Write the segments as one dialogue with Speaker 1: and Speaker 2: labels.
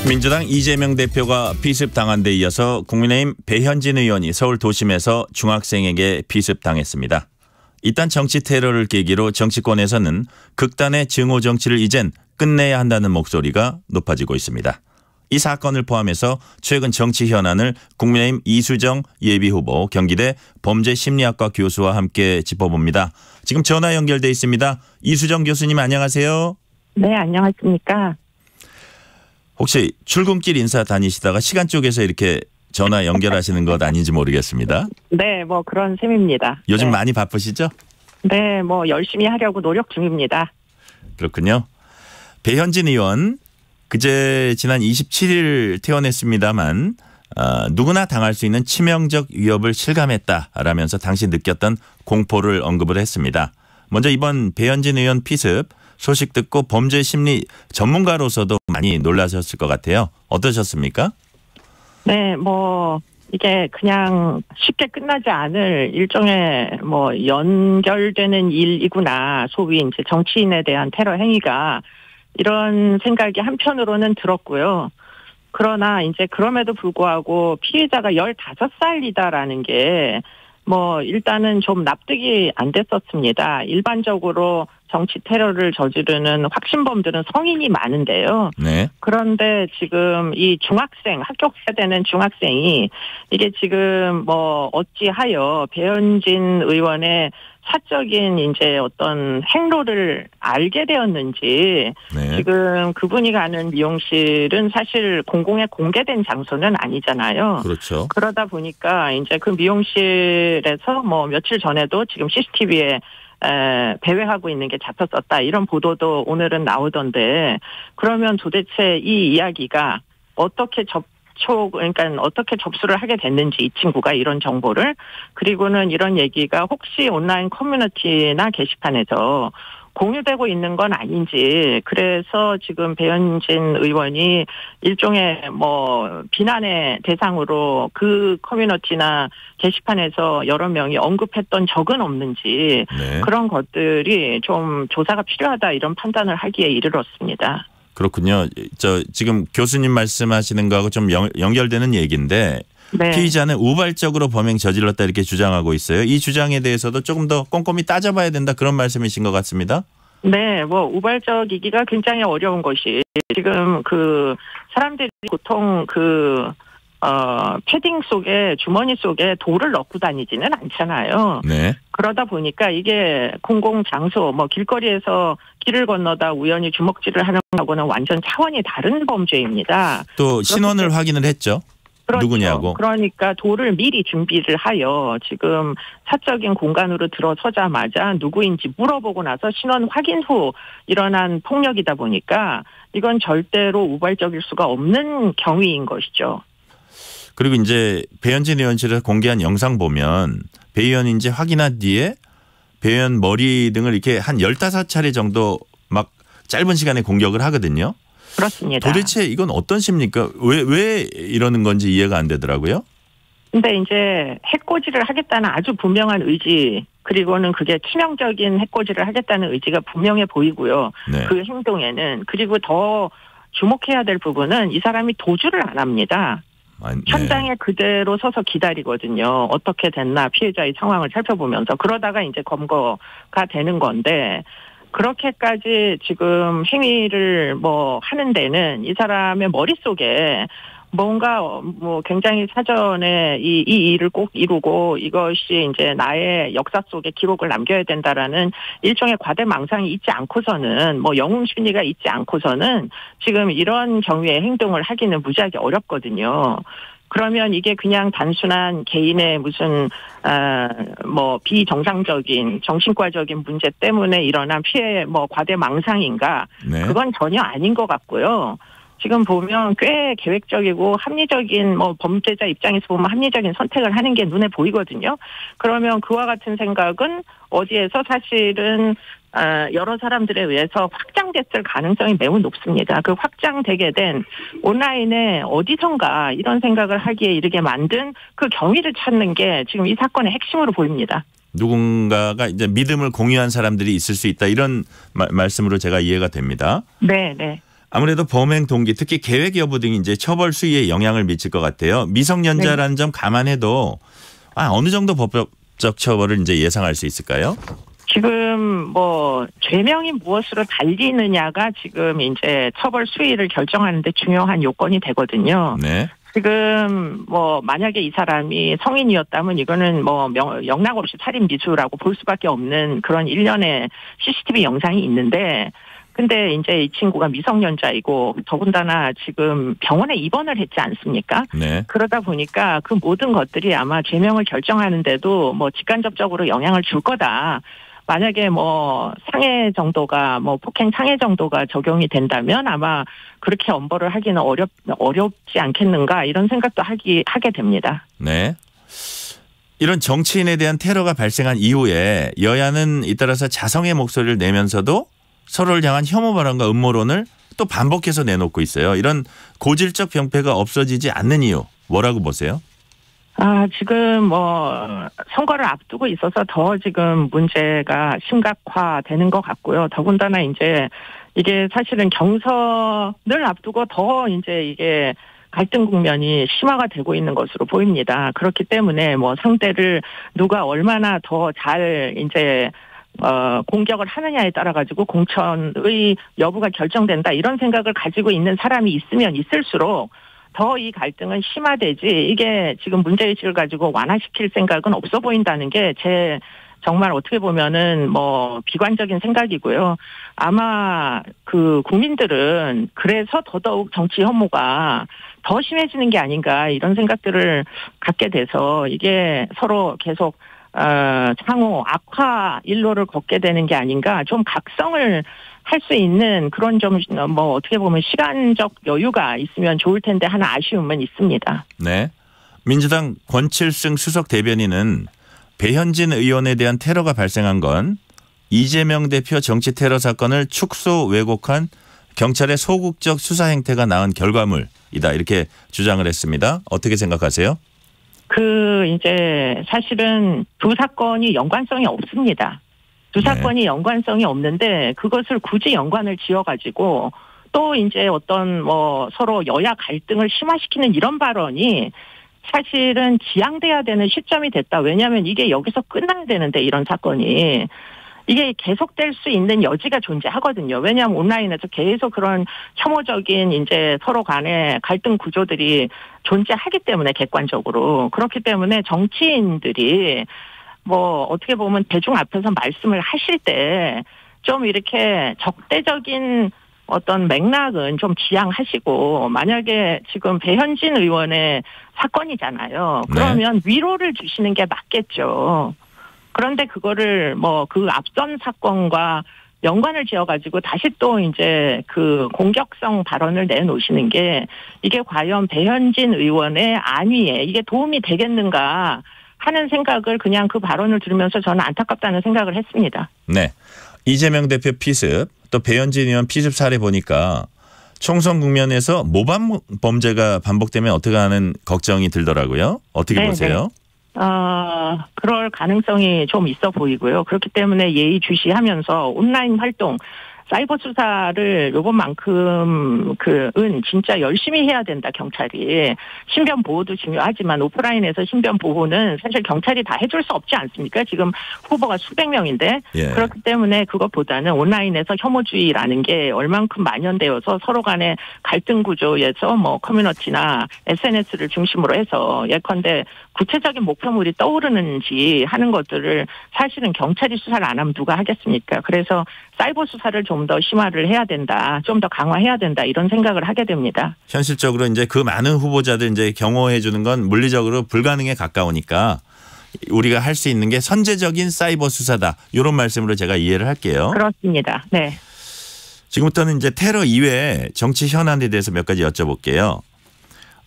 Speaker 1: 민주당 이재명 대표가 피습당한 데 이어서 국민의힘 배현진 의원이 서울 도심에서 중학생에게 피습당했습니다. 이딴 정치 테러를 계기로 정치권에서는 극단의 증오 정치를 이젠 끝내야 한다는 목소리가 높아지고 있습니다. 이 사건을 포함해서 최근 정치 현안을 국민의힘 이수정 예비후보 경기대 범죄심리학과 교수와 함께 짚어봅니다. 지금 전화 연결돼 있습니다. 이수정 교수님 안녕하세요.
Speaker 2: 네, 안녕하십니까.
Speaker 1: 혹시 출근길 인사 다니시다가 시간 쪽에서 이렇게 전화 연결하시는 것 아닌지 모르겠습니다.
Speaker 2: 네, 뭐 그런 셈입니다.
Speaker 1: 요즘
Speaker 2: 네.
Speaker 1: 많이 바쁘시죠?
Speaker 2: 네, 뭐 열심히 하려고 노력 중입니다.
Speaker 1: 그렇군요. 배현진 의원 그제 지난 27일 퇴원했습니다만 누구나 당할 수 있는 치명적 위협을 실감했다라면서 당시 느꼈던 공포를 언급을 했습니다. 먼저 이번 배현진 의원 피습 소식 듣고 범죄심리 전문가로서도 많이 놀라셨을 것 같아요. 어떠셨습니까?
Speaker 2: 네, 뭐 이게 그냥 쉽게 끝나지 않을 일종의 뭐 연결되는 일이구나. 소위 이제 정치인에 대한 테러 행위가 이런 생각이 한편으로는 들었고요. 그러나 이제 그럼에도 불구하고 피해자가 15살이다라는 게 뭐 일단은 좀 납득이 안 됐었습니다. 일반적으로 정치 테러를 저지르는 확신범들은 성인이 많은데요.
Speaker 1: 네.
Speaker 2: 그런데 지금 이 중학생, 학교 가야 되는 중학생이 이게 지금 뭐 어찌하여 배현진 의원의 사적인 이제 어떤 행로를 알게 되었는지
Speaker 1: 네.
Speaker 2: 지금 그분이 가는 미용실은 사실 공공에 공개된 장소는 아니잖아요.
Speaker 1: 그렇죠.
Speaker 2: 그러다 보니까 이제 그 미용실에서 뭐 며칠 전에도 지금 CCTV에 배회하고 있는 게 잡혔었다. 이런 보도도 오늘은 나오던데 그러면 도대체 이 이야기가 어떻게 그러니까 어떻게 접수를 하게 됐는지 이 친구가 이런 정보를 그리고는 이런 얘기가 혹시 온라인 커뮤니티나 게시판에서 공유되고 있는 건 아닌지 그래서 지금 배현진 의원이 일종의 뭐 비난의 대상으로 그 커뮤니티나 게시판에서 여러 명이 언급했던 적은 없는지
Speaker 1: 네.
Speaker 2: 그런 것들이 좀 조사가 필요하다 이런 판단을 하기에 이르렀습니다.
Speaker 1: 그렇군요. 지금 교수님 말씀하시는 거하고 좀 연결되는 얘기인데
Speaker 2: 네.
Speaker 1: 피의자는 우발적으로 범행 저질렀다 이렇게 주장하고 있어요. 이 주장에 대해서도 조금 더 꼼꼼히 따져봐야 된다 그런 말씀이신 것 같습니다.
Speaker 2: 네, 뭐 우발적이기가 굉장히 어려운 것이 지금 그 사람들이 보통 패딩 속에 주머니 속에 돌을 넣고 다니지는 않잖아요.
Speaker 1: 네.
Speaker 2: 그러다 보니까 이게 공공장소 뭐 길거리에서 길을 건너다 우연히 주먹질을 하는 거하고는 완전 차원이 다른 범죄입니다.
Speaker 1: 또 신원을 확인을 했죠.
Speaker 2: 그렇죠.
Speaker 1: 누구냐고.
Speaker 2: 그러니까 돌을 미리 준비를 하여 지금 사적인 공간으로 들어서자마자 누구인지 물어보고 나서 신원 확인 후 일어난 폭력이다 보니까 이건 절대로 우발적일 수가 없는 경위인 것이죠.
Speaker 1: 그리고 이제 배현진 의원실에서 공개한 영상 보면 배 의원인지 확인한 뒤에 배 의원 머리 등을 이렇게 한 15차례 정도 막 짧은 시간에 공격을 하거든요.
Speaker 2: 그렇습니다.
Speaker 1: 도대체 이건 어떤 심리입니까? 왜 이러는 건지 이해가 안 되더라고요.
Speaker 2: 근데 이제 해코지를 하겠다는 아주 분명한 의지 그리고는 그게 치명적인 해코지를 하겠다는 의지가 분명해 보이고요.
Speaker 1: 네.
Speaker 2: 그 행동에는 그리고 더 주목해야 될 부분은 이 사람이 도주를 안 합니다.
Speaker 1: 네.
Speaker 2: 현장에 그대로 서서 기다리거든요. 어떻게 됐나 피해자의 상황을 살펴보면서 그러다가 이제 검거가 되는 건데 그렇게까지 지금 행위를 뭐 하는 데는 이 사람의 머릿속에 뭔가 뭐 굉장히 사전에 이 일을 꼭 이루고 이것이 이제 나의 역사 속에 기록을 남겨야 된다라는 일종의 과대망상이 있지 않고서는 뭐 영웅 심리가 있지 않고서는 지금 이런 경위의 행동을 하기는 무지하게 어렵거든요. 그러면 이게 그냥 단순한 개인의 무슨 뭐 비정상적인 정신과적인 문제 때문에 일어난 피해 뭐 과대망상인가?
Speaker 1: 네.
Speaker 2: 그건 전혀 아닌 것 같고요. 지금 보면 꽤 계획적이고 합리적인 뭐 범죄자 입장에서 보면 합리적인 선택을 하는 게 눈에 보이거든요. 그러면 그와 같은 생각은 어디에서 사실은 여러 사람들에 의해서 확장됐을 가능성이 매우 높습니다. 그 확장되게 된 온라인에 어디선가 이런 생각을 하기에 이르게 만든 그 경위를 찾는 게 지금 이 사건의 핵심으로 보입니다.
Speaker 1: 누군가가 이제 믿음을 공유한 사람들이 있을 수 있다 이런 말씀으로 제가 이해가 됩니다.
Speaker 2: 네, 네.
Speaker 1: 아무래도 범행 동기 특히 계획 여부 등이 이제 처벌 수위에 영향을 미칠 것 같아요. 미성년자라는 점 감안해도 어느 정도 법적 처벌을 이제 예상할 수 있을까요?
Speaker 2: 지금 뭐 죄명이 무엇으로 달리느냐가 지금 이제 처벌 수위를 결정하는데 중요한 요건이 되거든요.
Speaker 1: 네.
Speaker 2: 지금 뭐 만약에 이 사람이 성인이었다면 이거는 뭐 영락 없이 살인 미수라고 볼 수밖에 없는 그런 일련의 CCTV 영상이 있는데, 근데 이제 이 친구가 미성년자이고 더군다나 지금 병원에 입원을 했지 않습니까?
Speaker 1: 네.
Speaker 2: 그러다 보니까 그 모든 것들이 아마 죄명을 결정하는데도 뭐 직간접적으로 영향을 줄 거다. 만약에 뭐 상해 정도가 뭐 폭행 상해 정도가 적용이 된다면 아마 그렇게 엄벌을 하기는 어렵지 않겠는가 이런 생각도 하게 됩니다.
Speaker 1: 네. 이런 정치인에 대한 테러가 발생한 이후에 여야는 잇따라서 자성의 목소리를 내면서도 서로를 향한 혐오 발언과 음모론을 또 반복해서 내놓고 있어요. 이런 고질적 병폐가 없어지지 않는 이유 뭐라고 보세요?
Speaker 2: 지금 뭐 선거를 앞두고 있어서 더 지금 문제가 심각화되는 것 같고요. 더군다나 이제 이게 사실은 경선을 앞두고 더 이제 이게 갈등 국면이 심화가 되고 있는 것으로 보입니다. 그렇기 때문에 뭐 상대를 누가 얼마나 더 잘 이제 공격을 하느냐에 따라 가지고 공천의 여부가 결정된다 이런 생각을 가지고 있는 사람이 있으면 있을수록 더 이 갈등은 심화되지 이게 지금 문제의식을 가지고 완화시킬 생각은 없어 보인다는 게 제 정말 어떻게 보면은 뭐 비관적인 생각이고요. 아마 그 국민들은 그래서 더더욱 정치 혐오가 더 심해지는 게 아닌가 이런 생각들을 갖게 돼서 이게 서로 계속 상호 악화 일로를 걷게 되는 게 아닌가 좀 각성을 할 수 있는 그런 좀 뭐 어떻게 보면 시간적 여유가 있으면 좋을 텐데 하나 아쉬움은 있습니다.
Speaker 1: 네. 민주당 권칠승 수석 대변인은 배현진 의원에 대한 테러가 발생한 건 이재명 대표 정치 테러 사건을 축소 왜곡한 경찰의 소극적 수사 행태가 낳은 결과물이다 이렇게 주장을 했습니다. 어떻게 생각하세요?
Speaker 2: 이제 사실은 두 사건이 연관성이 없습니다. 두 사건이 연관성이 없는데 그것을 굳이 연관을 지어가지고 또 이제 어떤 뭐 서로 여야 갈등을 심화시키는 이런 발언이 사실은 지양돼야 되는 시점이 됐다. 왜냐하면 이게 여기서 끝나야 되는데 이런 사건이. 이게 계속될 수 있는 여지가 존재하거든요. 왜냐하면 온라인에서 계속 그런 혐오적인 이제 서로 간의 갈등 구조들이 존재하기 때문에 객관적으로. 그렇기 때문에 정치인들이 뭐 어떻게 보면 대중 앞에서 말씀을 하실 때 좀 이렇게 적대적인 어떤 맥락은 좀 지양하시고 만약에 지금 배현진 의원의 사건이잖아요. 그러면 위로를 주시는 게 맞겠죠. 그런데 그거를 뭐 그 앞선 사건과 연관을 지어가지고 다시 또 이제 그 공격성 발언을 내놓으시는 게 이게 과연 배현진 의원의 안위에 이게 도움이 되겠는가 하는 생각을 그냥 그 발언을 들으면서 저는 안타깝다는 생각을 했습니다.
Speaker 1: 네. 이재명 대표 피습 또 배현진 의원 피습 사례 보니까 총선 국면에서 모방 범죄가 반복되면 어떻게 하는 걱정이 들더라고요. 어떻게 보세요?
Speaker 2: 그럴 가능성이 좀 있어 보이고요. 그렇기 때문에 예의주시하면서 온라인 활동, 사이버 수사를 요번만큼은 진짜 열심히 해야 된다, 경찰이. 신변 보호도 중요하지만 오프라인에서 신변 보호는 사실 경찰이 다 해줄 수 없지 않습니까? 지금 후보가 수백 명인데.
Speaker 1: 예.
Speaker 2: 그렇기 때문에 그것보다는 온라인에서 혐오주의라는 게 얼만큼 만연되어서 서로 간의 갈등 구조에서 뭐 커뮤니티나 SNS를 중심으로 해서 예컨대 구체적인 목표물이 떠오르는지 하는 것들을 사실은 경찰이 수사를 안 하면 누가 하겠습니까? 그래서 사이버 수사를 좀 더 심화를 해야 된다. 좀 더 강화해야 된다. 이런 생각을 하게 됩니다.
Speaker 1: 현실적으로 이제 그 많은 후보자들 이제 경호해 주는 건 물리적으로 불가능에 가까우니까 우리가 할 수 있는 게 선제적인 사이버 수사다. 이런 말씀으로 제가 이해를 할게요.
Speaker 2: 그렇습니다. 네.
Speaker 1: 지금부터는 이제 테러 이외에 정치 현안에 대해서 몇 가지 여쭤볼게요.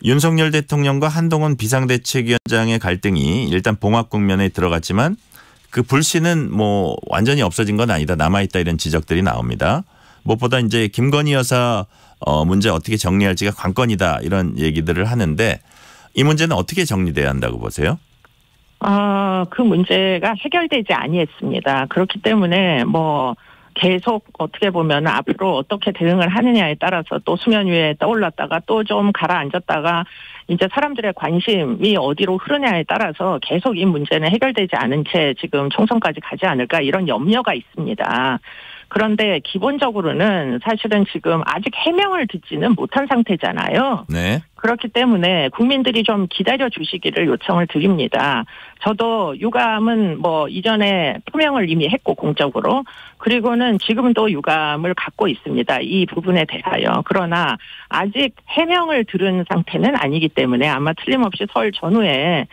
Speaker 1: 윤석열 대통령과 한동훈 비상대책위원장의 갈등이 일단 봉합 국면에 들어갔지만 그 불씨는 뭐 완전히 없어진 건 아니다. 남아있다 이런 지적들이 나옵니다. 무엇보다 이제 김건희 여사 문제 어떻게 정리할지가 관건이다 이런 얘기들을 하는데 이 문제는 어떻게 정리돼야 한다고 보세요?
Speaker 2: 그 문제가 해결되지 아니했습니다. 그렇기 때문에 뭐 계속 어떻게 보면 앞으로 어떻게 대응을 하느냐에 따라서 또 수면 위에 떠올랐다가 또 좀 가라앉았다가 이제 사람들의 관심이 어디로 흐르냐에 따라서 계속 이 문제는 해결되지 않은 채 지금 총선까지 가지 않을까 이런 염려가 있습니다. 그런데 기본적으로는 사실은 지금 아직 해명을 듣지는 못한 상태잖아요.
Speaker 1: 네.
Speaker 2: 그렇기 때문에 국민들이 좀 기다려 주시기를 요청을 드립니다. 저도 유감은 뭐 이전에 표명을 이미 했고 공적으로 그리고는 지금도 유감을 갖고 있습니다. 이 부분에 대하여. 그러나 아직 해명을 들은 상태는 아니기 때문에 아마 틀림없이 설 전후에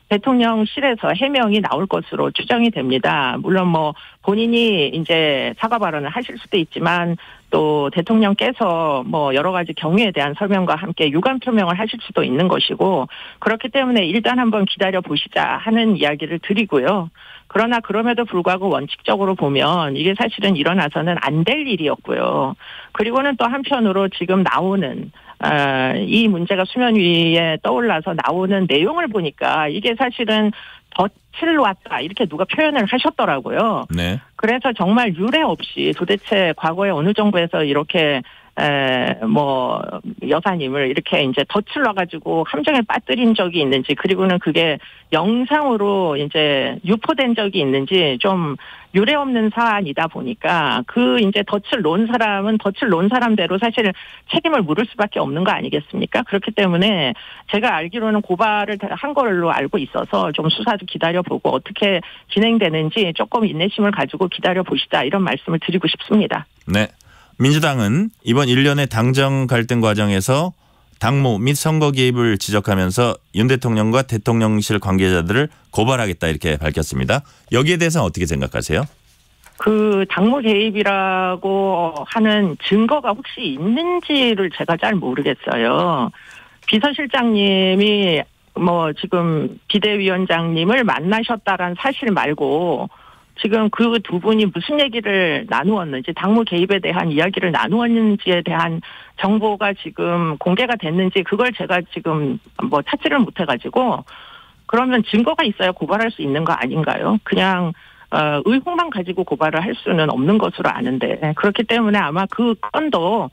Speaker 2: 대통령실에서 해명이 나올 것으로 추정이 됩니다. 물론 뭐 본인이 이제 사과 발언을 하실 수도 있지만 또 대통령께서 뭐 여러 가지 경위에 대한 설명과 함께 유감 표명을 하실 수도 있는 것이고 그렇기 때문에 일단 한번 기다려 보시자 하는 이야기를 드리고요. 그러나 그럼에도 불구하고 원칙적으로 보면 이게 사실은 일어나서는 안 될 일이었고요. 그리고는 또 한편으로 지금 나오는 이 문제가 수면 위에 떠올라서 나오는 내용을 보니까 이게 사실은 덫을 놨다 이렇게 누가 표현을 하셨더라고요.
Speaker 1: 네.
Speaker 2: 그래서 정말 유례 없이 도대체 과거에 어느 정부에서 이렇게 뭐 여사님을 이렇게 이제 덫을 놔가지고 함정에 빠뜨린 적이 있는지 그리고는 그게 영상으로 이제 유포된 적이 있는지 좀 유례 없는 사안이다 보니까 그 이제 덫을 놓은 사람은 덫을 놓은 사람대로 사실 책임을 물을 수밖에 없는 거 아니겠습니까? 그렇기 때문에 제가 알기로는 고발을 한 걸로 알고 있어서 좀 수사도 기다려보고 어떻게 진행되는지 조금 인내심을 가지고 기다려보시다 이런 말씀을 드리고 싶습니다.
Speaker 1: 네. 민주당은 이번 일련의 당정 갈등 과정에서 당무 및 선거 개입을 지적하면서 윤 대통령과 대통령실 관계자들을 고발하겠다 이렇게 밝혔습니다. 여기에 대해서는 어떻게 생각하세요?
Speaker 2: 그 당무 개입이라고 하는 증거가 혹시 있는지를 제가 잘 모르겠어요. 비서실장님이 뭐 지금 비대위원장님을 만나셨다라는 사실 말고 지금 그 두 분이 무슨 얘기를 나누었는지 당무 개입에 대한 이야기를 나누었는지에 대한 정보가 지금 공개가 됐는지 그걸 제가 지금 뭐 찾지를 못해가지고 그러면 증거가 있어야 고발할 수 있는 거 아닌가요? 그냥 의혹만 가지고 고발을 할 수는 없는 것으로 아는데 그렇기 때문에 아마 그 건도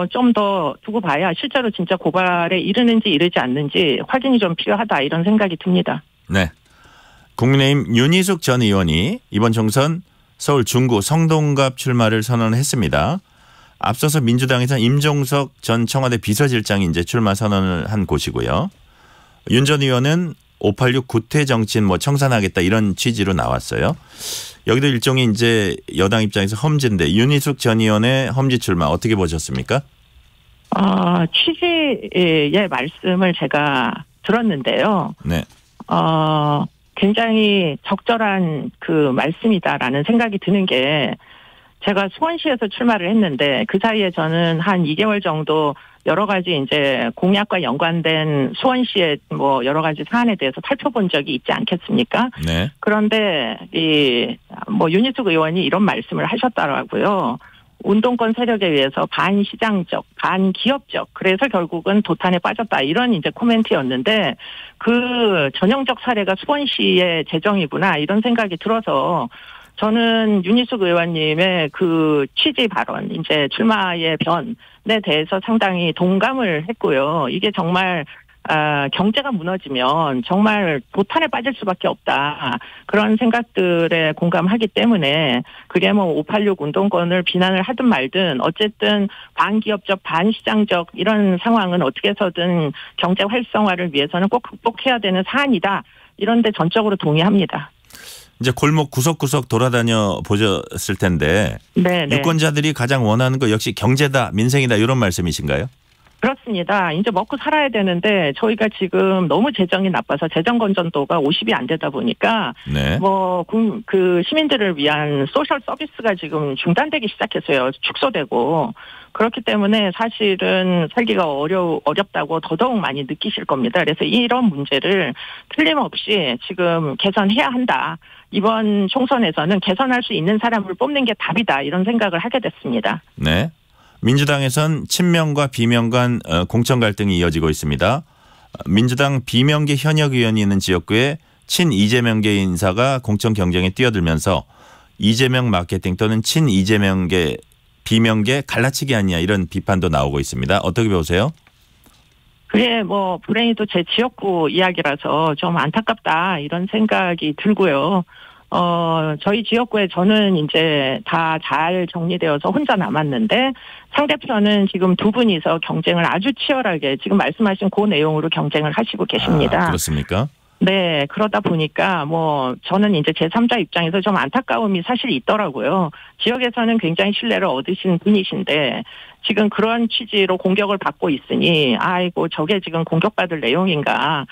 Speaker 2: 좀 더 두고 봐야 실제로 진짜 고발에 이르는지 이르지 않는지 확인이 좀 필요하다 이런 생각이 듭니다.
Speaker 1: 네. 국민의힘 윤희숙 전 의원이 이번 총선 서울 중구 성동갑 출마를 선언했습니다. 앞서서 민주당에서 임종석 전 청와대 비서실장이 이제 출마 선언을 한 곳이고요. 윤 전 의원은 586 구태 정치인 뭐 청산하겠다 이런 취지로 나왔어요. 여기도 일종의 이제 여당 입장에서 험지인데 윤희숙 전 의원의 험지 출마 어떻게 보셨습니까?
Speaker 2: 취지의 말씀을 제가 들었는데요.
Speaker 1: 네.
Speaker 2: 굉장히 적절한 그 말씀이다라는 생각이 드는 게 제가 수원시에서 출마를 했는데 그 사이에 저는 한 2개월 정도 여러 가지 이제 공약과 연관된 수원시의 뭐 여러 가지 사안에 대해서 살펴본 적이 있지 않겠습니까?
Speaker 1: 네.
Speaker 2: 그런데 뭐 윤희숙 의원이 이런 말씀을 하셨더라고요. 운동권 세력에 의해서 반시장적, 반기업적, 그래서 결국은 도탄에 빠졌다. 이런 이제 코멘트였는데 그 전형적 사례가 수원시의 재정이구나. 이런 생각이 들어서 저는 윤희숙 의원님의 그 취지 발언, 이제 출마의 변에 대해서 상당히 동감을 했고요. 이게 정말 경제가 무너지면 정말 도탄에 빠질 수밖에 없다. 그런 생각들에 공감하기 때문에 그게 뭐 586 운동권을 비난을 하든 말든 어쨌든 반기업적, 반시장적 이런 상황은 어떻게 해서든 경제 활성화를 위해서는 꼭 극복해야 되는 사안이다. 이런데 전적으로 동의합니다.
Speaker 1: 이제 골목 구석구석 돌아다녀 보셨을 텐데 네네. 유권자들이 가장 원하는 거 역시 경제다, 민생이다 이런 말씀이신가요?
Speaker 2: 그렇습니다. 이제 먹고 살아야 되는데 저희가 지금 너무 재정이 나빠서 재정 건전도가 50이 안 되다 보니까
Speaker 1: 네.
Speaker 2: 뭐 그 시민들을 위한 소셜 서비스가 지금 중단되기 시작했어요. 축소되고 그렇기 때문에 사실은 살기가 어렵다고 더더욱 많이 느끼실 겁니다. 그래서 이런 문제를 틀림없이 지금 개선해야 한다. 이번 총선에서는 개선할 수 있는 사람을 뽑는 게 답이다. 이런 생각을 하게 됐습니다.
Speaker 1: 네. 민주당에선 친명과 비명 간 공천 갈등이 이어지고 있습니다. 민주당 비명계 현역 의원이 있는 지역구에 친 이재명계 인사가 공천 경쟁에 뛰어들면서 이재명 마케팅 또는 친 이재명계 비명계 갈라치기 아니냐 이런 비판도 나오고 있습니다. 어떻게 보세요?
Speaker 2: 그게 뭐 불행히도 제 지역구 이야기라서 좀 안타깝다 이런 생각이 들고요. 저희 지역구에 저는 이제 다 잘 정리되어서 혼자 남았는데 상대편은 지금 두 분이서 경쟁을 아주 치열하게 지금 말씀하신 그 내용으로 경쟁을 하시고 계십니다.
Speaker 1: 그렇습니까?
Speaker 2: 네, 그러다 보니까 뭐 저는 이제 제3자 입장에서 좀 안타까움이 사실 있더라고요. 지역에서는 굉장히 신뢰를 얻으신 분이신데 지금 그런 취지로 공격을 받고 있으니 아이고 저게 지금 공격받을 내용인가.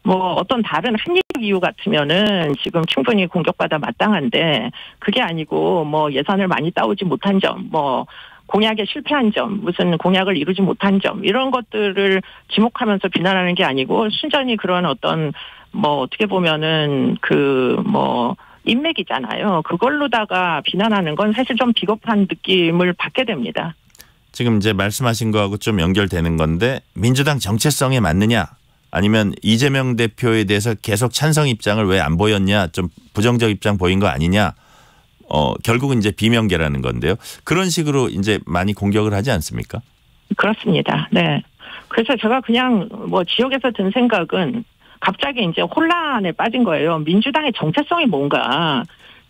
Speaker 2: 뭐 어떤 다른 한일 이유 같으면은 지금 충분히 공격받아 마땅한데 그게 아니고 뭐 예산을 많이 따오지 못한 점, 뭐 공약에 실패한 점, 무슨 공약을 이루지 못한 점 이런 것들을 지목하면서 비난하는 게 아니고 순전히 그런 어떤 뭐 어떻게 보면은 그 뭐 인맥이잖아요. 그걸로다가 비난하는 건 사실 좀 비겁한 느낌을 받게 됩니다.
Speaker 1: 지금 이제 말씀하신 거하고 좀 연결되는 건데 민주당 정체성에 맞느냐 아니면 이재명 대표에 대해서 계속 찬성 입장을 왜 안 보였냐 좀 부정적 입장 보인 거 아니냐 결국은 이제 비명계라는 건데요. 그런 식으로 이제 많이 공격을 하지 않습니까?
Speaker 2: 그렇습니다. 네. 그래서 제가 그냥 뭐 지역에서 든 생각은 갑자기 이제 혼란에 빠진 거예요. 민주당의 정체성이 뭔가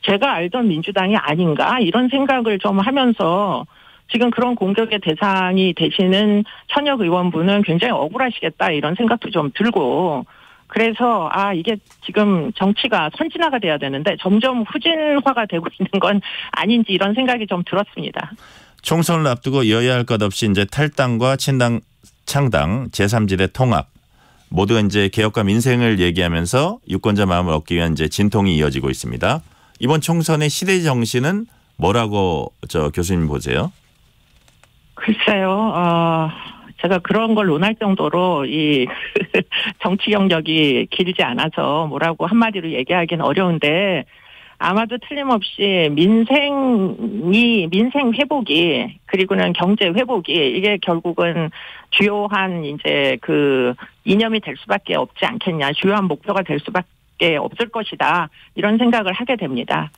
Speaker 2: 제가 알던 민주당이 아닌가 이런 생각을 좀 하면서 지금 그런 공격의 대상이 되시는 현역 의원분은 굉장히 억울하시겠다 이런 생각도 좀 들고 그래서 이게 지금 정치가 선진화가 돼야 되는데 점점 후진화가 되고 있는 건 아닌지 이런 생각이 좀 들었습니다.
Speaker 1: 총선을 앞두고 여야 할 것 없이 이제 탈당과 친당 창당 제3지대 통합 모두 이제 개혁과 민생을 얘기하면서 유권자 마음을 얻기 위한 이제 진통이 이어지고 있습니다. 이번 총선의 시대 정신은 뭐라고 교수님 보세요?
Speaker 2: 글쎄요. 제가 그런 걸 논할 정도로 이 정치 경력이 길지 않아서 뭐라고 한마디로 얘기하기는 어려운데 아마도 틀림없이 민생 회복이 그리고는 경제 회복이 이게 결국은 주요한 이제 그 이념이 될 수밖에 없지 않겠냐, 주요한 목표가 될 수밖에 없을 것이다 이런 생각을 하게 됩니다.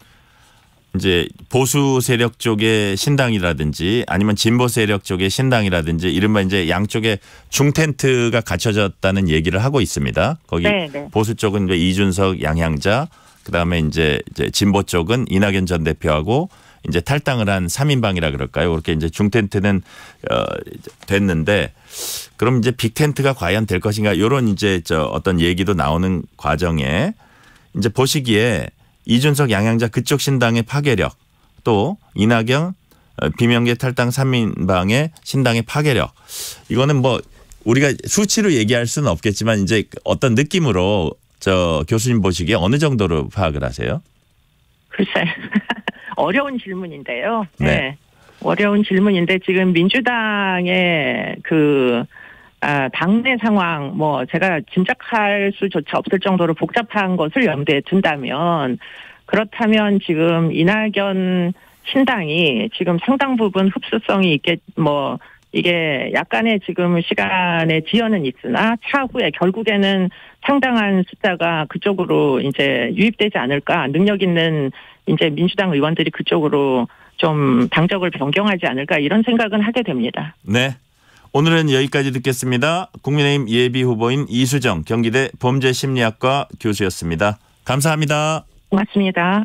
Speaker 1: 이제 보수 세력 쪽의 신당이라든지 아니면 진보 세력 쪽의 신당이라든지 이른바 이제 양쪽에 중텐트가 갖춰졌다는 얘기를 하고 있습니다. 거기 네네. 보수 쪽은 이제 이준석, 양향자, 그다음에 이제 진보 쪽은 이낙연 전 대표하고 이제 탈당을 한 3인방이라 그럴까요? 그렇게 이제 중텐트는 됐는데 그럼 이제 빅텐트가 과연 될 것인가? 이런 이제 어떤 얘기도 나오는 과정에 이제 보시기에 이준석 양향자 그쪽 신당의 파괴력 또 이낙연 비명계 탈당 3인방의 신당의 파괴력 이거는 뭐 우리가 수치로 얘기할 수는 없겠지만 이제 어떤 느낌으로 교수님 보시기에 어느 정도로 파악을 하세요?
Speaker 2: 글쎄 어려운 질문인데요.
Speaker 1: 네.
Speaker 2: 네. 어려운 질문인데 지금 민주당의 그 당내 상황 뭐 제가 짐작할 수조차 없을 정도로 복잡한 것을 염두에 둔다면 그렇다면 지금 이낙연 신당이 지금 상당 부분 흡수성이 있게 뭐 이게 약간의 지금 시간의 지연은 있으나 차후에 결국에는 상당한 숫자가 그쪽으로 이제 유입되지 않을까 능력 있는 이제 민주당 의원들이 그쪽으로 좀 당적을 변경하지 않을까 이런 생각은 하게 됩니다.
Speaker 1: 네. 오늘은 여기까지 듣겠습니다. 국민의힘 예비후보인 이수정 경기대 범죄심리학과 교수였습니다. 감사합니다.
Speaker 2: 고맙습니다.